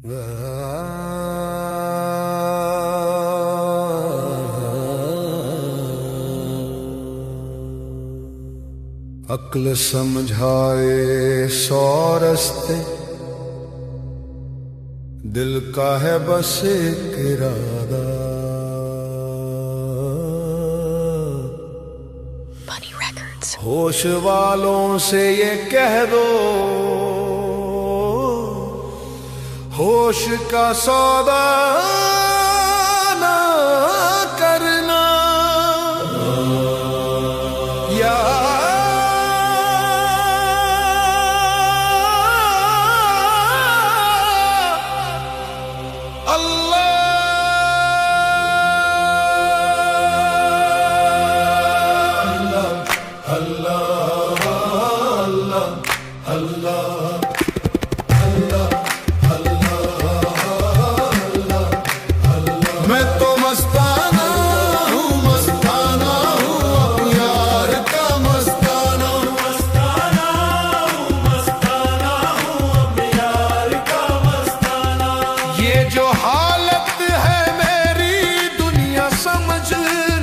अक्ल समझाए सौ रस्ते, दिल का है बस एक इरादा। होश वालों से ये कह दो, होश का सौदा ना करना। या अल्लाह अल्लाह अल्लाह अल्लाह मैं तो मस्ताना हूँ, मस्ताना हूँ, अब यार का मस्ताना। मस्ताना हूँ, मस्ताना हूँ, अब यार का मस्ताना। ये जो हालत है मेरी दुनिया समझ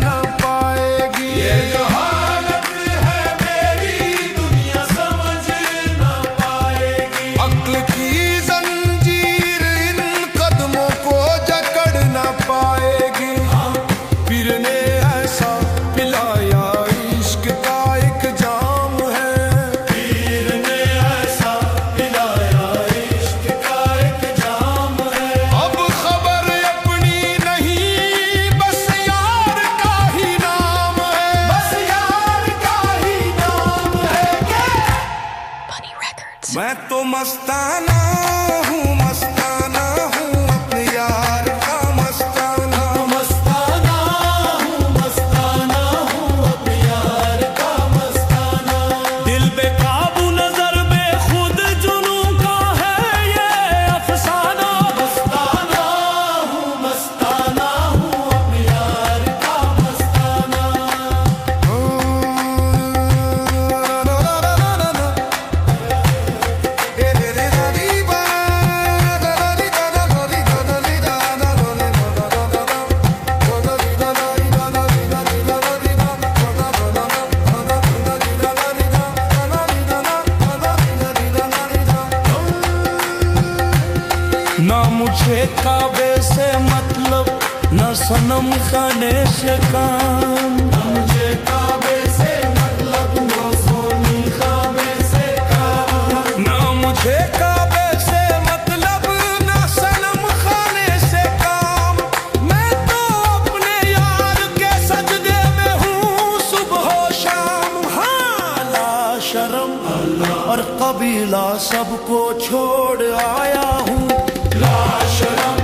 ना पाएगी। ये जो हालत है मेरी दुनिया समझ ना पाएगी। अक्ल की जंजीर इन कदमों को जकड़ ना पाएगी। पीर ने ऐसा पिलाया इश्क का एक जाम है। पीर ने ऐसा पिलाया इश्क का एक जाम है। अब खबर अपनी नहीं, बस यार का ही नाम है। बस यार का ही नाम है। मैं तो मस्ताना हूँ, मस्ताना हूँ, अपने यार का मस्ताना। मस्ताना हूँ, मस्ताना हूँ, अपने यार का मस्ताना। दिल बेकाबू नजर बेखुद जुनूं का है ये अफसाना। मस्ताना हूँ, मस्ताना हूँ, अपने यार का मस्ताना। ना मुझे काबे से मतलब, न सनम खाने से काम। मुझे काबे से मतलब, न सोनी खाबे से काम। ना मुझे काबे से मतलब, न सनम खाने से काम। मैं तो अपने यार के सजदे में हूँ सुबह शाम। हाँ, ला शर्म और कबीला सबको छोड़ आया हूँ। ला शरम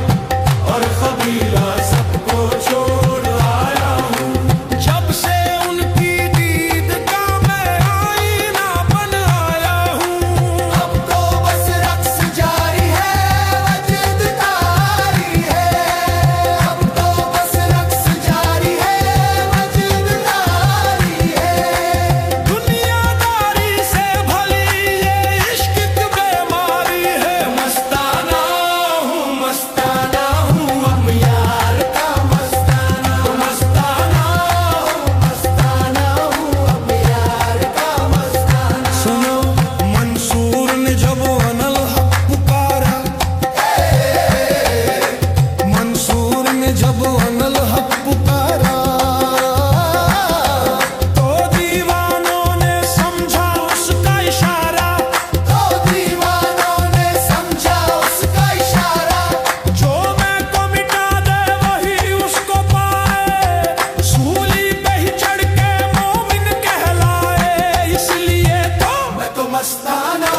और कबीला सबको छोड़ आया हूँ। जब से उनकी दीद का मैं आईना बन आया हूँ। अब तो बस रक्स जारी है, वजद तारी है। अब तो बस रक्स जारी है, वजद तारी है। दुनियादारी से भली ये इश्क की बीमारी है। मस्ताना हूँ, मस्ताना हूँ, अब यार का मस्ताना। मस्ताना हूँ, मस्ताना हूँ, अब यार का मस्ताना। सुनो, मंसूर ने जब अनल हक पुकारा, मंसूर ने जब अनल हक पुकारा, तो दीवानों ने समझा उसका इशारा। तो दीवानों ने समझा उसका इशारा। जो मैं को मिटा दे वही उसको पाए, सूली पे ही चढ़ के मोमिन कहलाए। इसलिए तो मैं तो मस्ताना